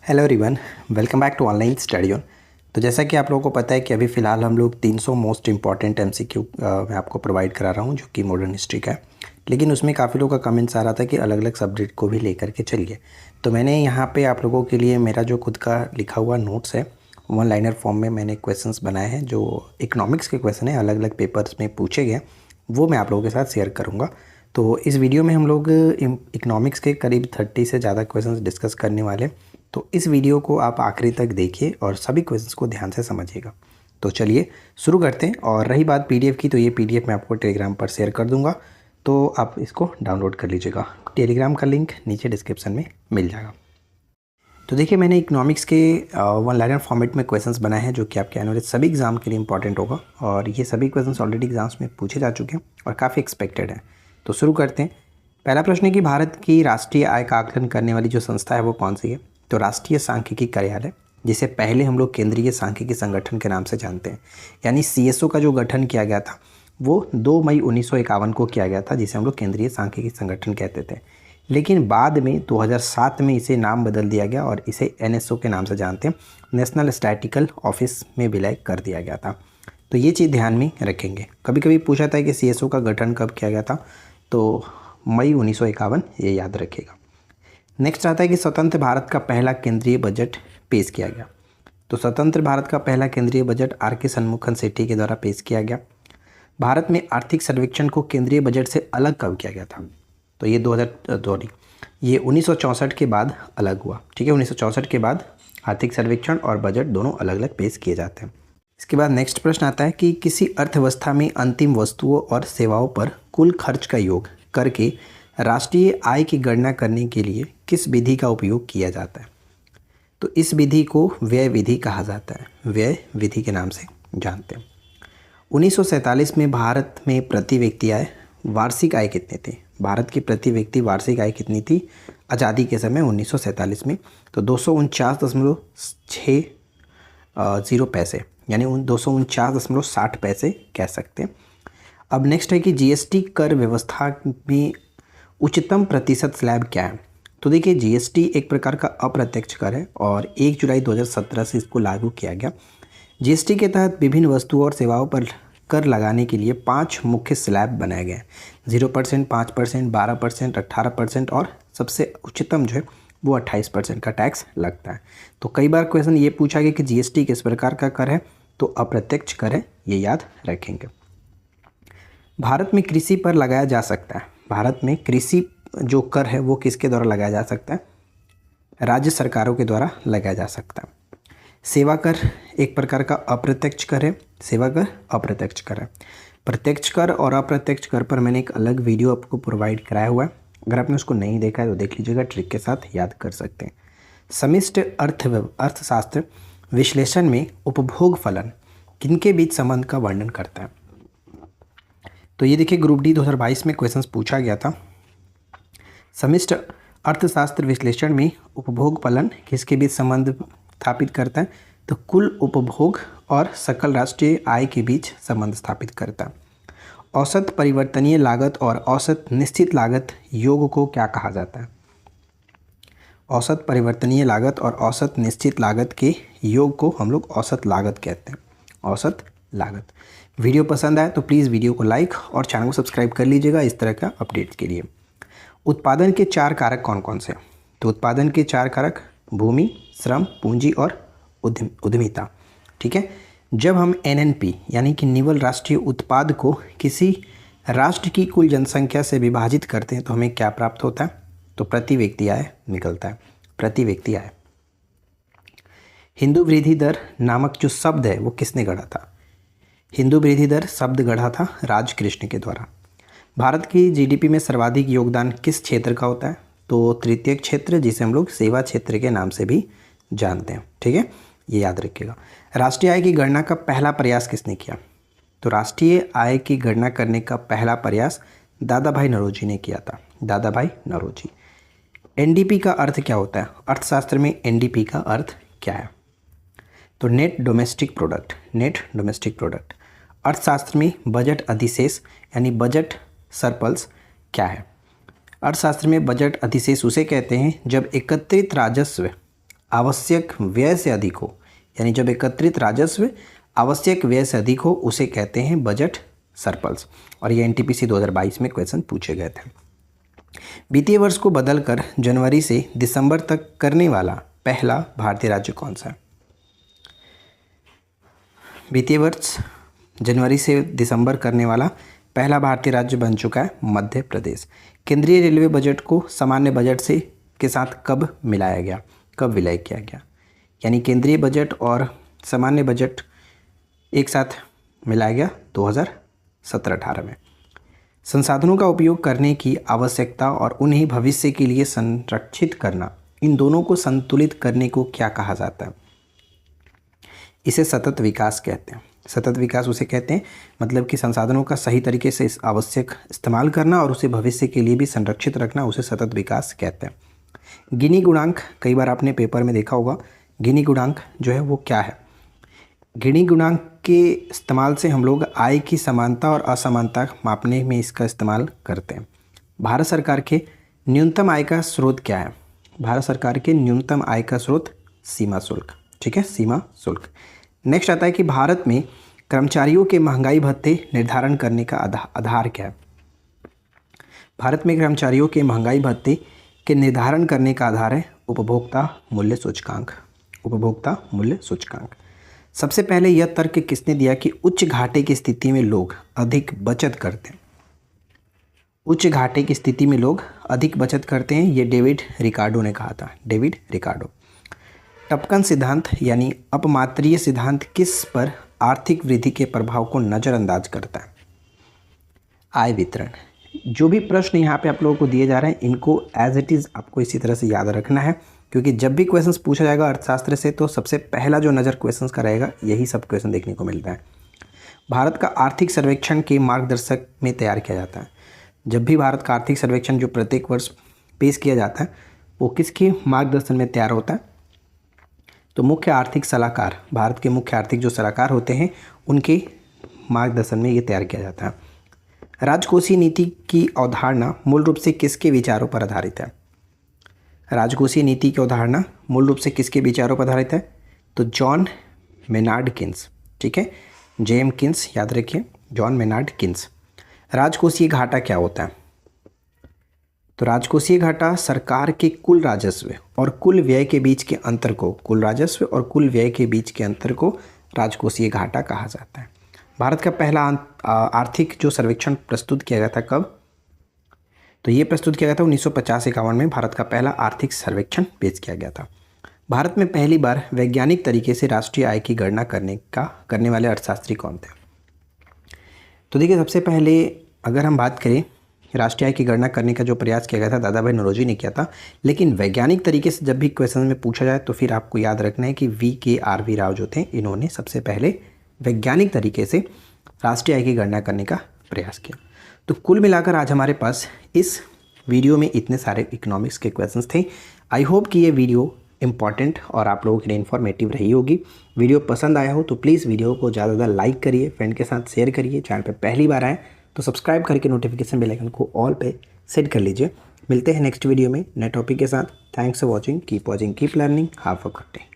Hello everyone, welcome back to online study on. तो जैसा कि आप लोगों को पता है कि अभी फ़िलहाल हम लोग 300 मोस्ट इंपॉर्टेंट एमसीक्यू मैं आपको प्रोवाइड करा रहा हूँ जो कि मॉडर्न हिस्ट्री का है। लेकिन उसमें काफ़ी लोगों का कमेंट्स आ रहा था कि अलग अलग सब्जेक्ट को भी लेकर के चलिए। तो मैंने यहाँ पे आप लोगों के लिए मेरा जो खुद का लिखा हुआ नोट्स है वन लाइनर फॉर्म में मैंने क्वेश्चंस बनाए हैं जो इकोनॉमिक्स के क्वेश्चन है, अलग अलग पेपर्स में पूछे गए, वो मैं आप लोगों के साथ शेयर करूँगा। तो इस वीडियो में हम लोग इकोनॉमिक्स के करीब 30 से ज़्यादा क्वेश्चंस डिस्कस करने वाले। तो इस वीडियो को आप आखिरी तक देखिए और सभी क्वेश्चंस को ध्यान से समझिएगा। तो चलिए शुरू करते हैं। और रही बात पीडीएफ की, तो ये पीडीएफ मैं आपको टेलीग्राम पर शेयर कर दूंगा, तो आप इसको डाउनलोड कर लीजिएगा। टेलीग्राम का लिंक नीचे डिस्क्रिप्शन में मिल जाएगा। तो देखिए, मैंने इकोनॉमिक्स के वन लाइनर फॉर्मेट में क्वेश्चंस बनाए हैं जो कि आपके आने वाले सभी एग्जाम के लिए इंपॉर्टेंट होगा। और ये सभी क्वेश्चंस ऑलरेडी एग्जाम्स में पूछे जा चुके हैं और काफ़ी एक्सपेक्टेड हैं। तो शुरू करते हैं। पहला प्रश्न है कि भारत की राष्ट्रीय आय का आकलन करने वाली जो संस्था है वो कौन सी है? तो राष्ट्रीय सांख्यिकी कार्यालय, जिसे पहले हम लोग केंद्रीय सांख्यिकी संगठन के नाम से जानते हैं, यानी सीएसओ का जो गठन किया गया था वो 2 मई 1951 को किया गया था, जिसे हम लोग केंद्रीय सांख्यिकी संगठन कहते थे। लेकिन बाद में 2007 में इसे नाम बदल दिया गया और इसे एनएसओ के नाम से जानते हैं, नेशनल स्टैटिस्टिकल ऑफिस में विलय कर दिया गया था। तो ये चीज़ ध्यान में रखेंगे। कभी कभी पूछा था कि सीएसओ का गठन कब किया गया था, तो मई 1951, ये याद रखिएगा। नेक्स्ट आता है कि स्वतंत्र भारत का पहला केंद्रीय बजट पेश किया गया। तो स्वतंत्र भारत का पहला केंद्रीय बजट आर.के. शनमुखन सेठी के द्वारा पेश किया गया। भारत में आर्थिक सर्वेक्षण को केंद्रीय बजट से अलग कब किया गया था? तो ये 1964 के बाद अलग हुआ। ठीक है, 1964 के बाद आर्थिक सर्वेक्षण और बजट दोनों अलग अलग पेश किए जाते हैं। इसके बाद नेक्स्ट प्रश्न आता है कि किसी अर्थव्यवस्था में अंतिम वस्तुओं और सेवाओं पर कुल खर्च का योग करके राष्ट्रीय आय की गणना करने के लिए किस विधि का उपयोग किया जाता है? तो इस विधि को व्यय विधि कहा जाता है, व्यय विधि के नाम से जानते हैं। 1947 में भारत में प्रति व्यक्ति आय, वार्षिक आय कितने थे? भारत की प्रति व्यक्ति वार्षिक आय कितनी थी आज़ादी के समय 1947 में? तो 249.60 पैसे, यानी 249.60 पैसे कह सकते हैं। अब नेक्स्ट है कि जीएसटी कर व्यवस्था में उच्चतम प्रतिशत स्लैब क्या है? तो देखिए, जीएसटी एक प्रकार का अप्रत्यक्ष कर है और 1 जुलाई 2017 से इसको लागू किया गया। जीएसटी के तहत विभिन्न वस्तुओं और सेवाओं पर कर लगाने के लिए 5 मुख्य स्लैब बनाए गए हैं। 0%, 5%, 12%, 18% और सबसे उच्चतम जो है वो 28% का टैक्स लगता है। तो कई बार क्वेश्चन ये पूछा गया कि जीएसटी किस प्रकार का कर है, तो अप्रत्यक्ष कर है, ये याद रखेंगे। भारत में कृषि पर लगाया जा सकता है, भारत में कृषि जो कर है वो किसके द्वारा लगाया जा सकता है? राज्य सरकारों के द्वारा लगाया जा सकता है। सेवा कर एक प्रकार का अप्रत्यक्ष कर है, सेवा कर अप्रत्यक्ष कर है। प्रत्यक्ष कर और अप्रत्यक्ष कर पर मैंने एक अलग वीडियो आपको प्रोवाइड कराया हुआ है, अगर आपने उसको नहीं देखा है तो देख लीजिएगा, ट्रिक के साथ याद कर सकते हैं। समष्टि अर्थशास्त्र विश्लेषण में उपभोग फलन किनके बीच संबंध का वर्णन करता है? तो ये देखिए, ग्रुप डी 2022 में क्वेश्चंस पूछा गया था। समष्टि अर्थशास्त्र विश्लेषण में उपभोग फलन किसके बीच संबंध स्थापित करता है? तो कुल उपभोग और सकल राष्ट्रीय आय के बीच संबंध स्थापित करता है। औसत परिवर्तनीय लागत और औसत निश्चित लागत योग को क्या कहा जाता है? औसत परिवर्तनीय लागत और औसत निश्चित लागत के योग को हम लोग औसत लागत कहते हैं, औसत लागत। वीडियो पसंद आए तो प्लीज़ वीडियो को लाइक और चैनल को सब्सक्राइब कर लीजिएगा इस तरह का अपडेट्स के लिए। उत्पादन के 4 कारक कौन कौन से? तो उत्पादन के 4 कारक भूमि, श्रम, पूंजी और उद्यमिता। ठीक है, जब हम एनएनपी यानी कि निवल राष्ट्रीय उत्पाद को किसी राष्ट्र की कुल जनसंख्या से विभाजित करते हैं तो हमें क्या प्राप्त होता है? तो प्रति व्यक्ति आय निकलता है, प्रति व्यक्ति आय। हिंदू वृद्धि दर नामक जो शब्द है वो किसने गढ़ा था? हिंदू वृद्धि दर शब्द गढ़ा था राजकृष्ण के द्वारा। भारत की जीडीपी में सर्वाधिक योगदान किस क्षेत्र का होता है? तो तृतीय क्षेत्र, जिसे हम लोग सेवा क्षेत्र के नाम से भी जानते हैं। ठीक है, ये याद रखिएगा। राष्ट्रीय आय की गणना का पहला प्रयास किसने किया? तो राष्ट्रीय आय की गणना करने का पहला प्रयास दादा भाई नौरोजी ने किया था, दादा भाई नौरोजी। एनडीपी का अर्थ क्या होता है? अर्थशास्त्र में एनडीपी का अर्थ क्या है? तो net domestic product, net domestic product. अर्थशास्त्र में बजट अधिशेष यानी बजट सरप्लस क्या है? अर्थशास्त्र में बजट अधिशेष उसे कहते हैं जब एकत्रित राजस्व आवश्यक व्यय से अधिक हो, यानी जब एकत्रित राजस्व आवश्यक व्यय से अधिक हो उसे कहते हैं बजट सरप्लस। और ये एनटीपीसी 2022 में क्वेश्चन पूछे गए थे। वित्तीय वर्ष को बदलकर जनवरी से दिसंबर तक करने वाला पहला भारतीय राज्य कौन सा है? वित्तीय वर्ष जनवरी से दिसंबर करने वाला पहला भारतीय राज्य बन चुका है मध्य प्रदेश। केंद्रीय रेलवे बजट को सामान्य बजट से के साथ कब मिलाया गया, कब विलय किया गया? यानी केंद्रीय बजट और सामान्य बजट एक साथ मिलाया गया 2017-18 में। संसाधनों का उपयोग करने की आवश्यकता और उन्हें भविष्य के लिए संरक्षित करना, इन दोनों को संतुलित करने को क्या कहा जाता है? इसे सतत विकास कहते हैं। सतत विकास उसे कहते हैं मतलब कि संसाधनों का सही तरीके से आवश्यक इस्तेमाल करना और उसे भविष्य के लिए भी संरक्षित रखना, उसे सतत विकास कहते हैं। गिनी गुणांक, कई बार आपने पेपर में देखा होगा, गिनी गुणांक जो है वो क्या है? गिनी गुणांक के इस्तेमाल से हम लोग आय की समानता और असमानता मापने में इसका इस्तेमाल करते हैं। भारत सरकार के न्यूनतम आय का स्रोत क्या है? भारत सरकार के न्यूनतम आय का स्रोत सीमा शुल्क, ठीक है, सीमा शुल्क। नेक्स्ट आता है कि भारत में कर्मचारियों के महंगाई भत्ते निर्धारण करने का आधार क्या है? भारत में कर्मचारियों के महंगाई भत्ते के निर्धारण करने का आधार है उपभोक्ता मूल्य सूचकांक। उपभोक्ता मूल्य सूचकांक। सबसे पहले यह तर्क किसने दिया कि उच्च घाटे की स्थिति में लोग अधिक बचत करते हैं? उच्च घाटे की स्थिति में लोग अधिक बचत करते हैं, ये डेविड रिकार्डो ने कहा था, डेविड रिकार्डो। टपकन सिद्धांत यानी अपमात्रीय सिद्धांत किस पर आर्थिक वृद्धि के प्रभाव को नज़रअंदाज करता है? आय वितरण। जो भी प्रश्न यहाँ पे आप लोगों को दिए जा रहे हैं इनको एज इट इज़ आपको इसी तरह से याद रखना है, क्योंकि जब भी क्वेश्चंस पूछा जाएगा अर्थशास्त्र से तो सबसे पहला जो नज़र क्वेश्चंस का रहेगा यही सब क्वेश्चन देखने को मिलता है। भारत का आर्थिक सर्वेक्षण के मार्गदर्शक में तैयार किया जाता है। जब भी भारत का आर्थिक सर्वेक्षण जो प्रत्येक वर्ष पेश किया जाता है वो किसके मार्गदर्शन में तैयार होता है? तो मुख्य आर्थिक सलाहकार, भारत के मुख्य आर्थिक जो सलाहकार होते हैं उनके मार्गदर्शन में ये तैयार किया जाता है। राजकोषीय नीति की अवधारणा मूल रूप से किसके विचारों पर आधारित है? राजकोषीय नीति की अवधारणा मूल रूप से किसके विचारों पर आधारित है? तो जॉन मेनार्ड किन्स, ठीक है, जेएम किन्स, याद रखिए, जॉन मेनार्ड किन्स। राजकोषीय घाटा क्या होता है? तो राजकोषीय घाटा सरकार के कुल राजस्व और कुल व्यय के बीच के अंतर को, कुल राजस्व और कुल व्यय के बीच के अंतर को राजकोषीय घाटा कहा जाता है। भारत का पहला आर्थिक जो सर्वेक्षण प्रस्तुत किया गया था कब? तो ये प्रस्तुत किया गया था 1950-51 में भारत का पहला आर्थिक सर्वेक्षण पेश किया गया था। भारत में पहली बार वैज्ञानिक तरीके से राष्ट्रीय आय की गणना करने वाले अर्थशास्त्री कौन थे? तो देखिए, सबसे पहले अगर हम बात करें राष्ट्रीय आय की गणना करने का जो प्रयास किया गया था दादा भाई नौरोजी ने किया था, लेकिन वैज्ञानिक तरीके से जब भी क्वेश्चन में पूछा जाए तो फिर आपको याद रखना है कि VKRV राव जो थे इन्होंने सबसे पहले वैज्ञानिक तरीके से राष्ट्रीय आय की गणना करने का प्रयास किया। तो कुल मिलाकर आज हमारे पास इस वीडियो में इतने सारे इकोनॉमिक्स के क्वेश्चंस थे। आई होप कि ये वीडियो इंपॉर्टेंट और आप लोगों के लिए इन्फॉर्मेटिव रही होगी। वीडियो पसंद आया हो तो प्लीज़ वीडियो को ज़्यादा से ज़्यादा लाइक करिए, फ्रेंड के साथ शेयर करिए। चैनल पर पहली बार आए तो सब्सक्राइब करके नोटिफिकेशन बेल आइकन को ऑल पे सेट कर लीजिए। मिलते हैं नेक्स्ट वीडियो में नए टॉपिक के साथ। Thanks for watching, keep watching, keep learning, have a good day.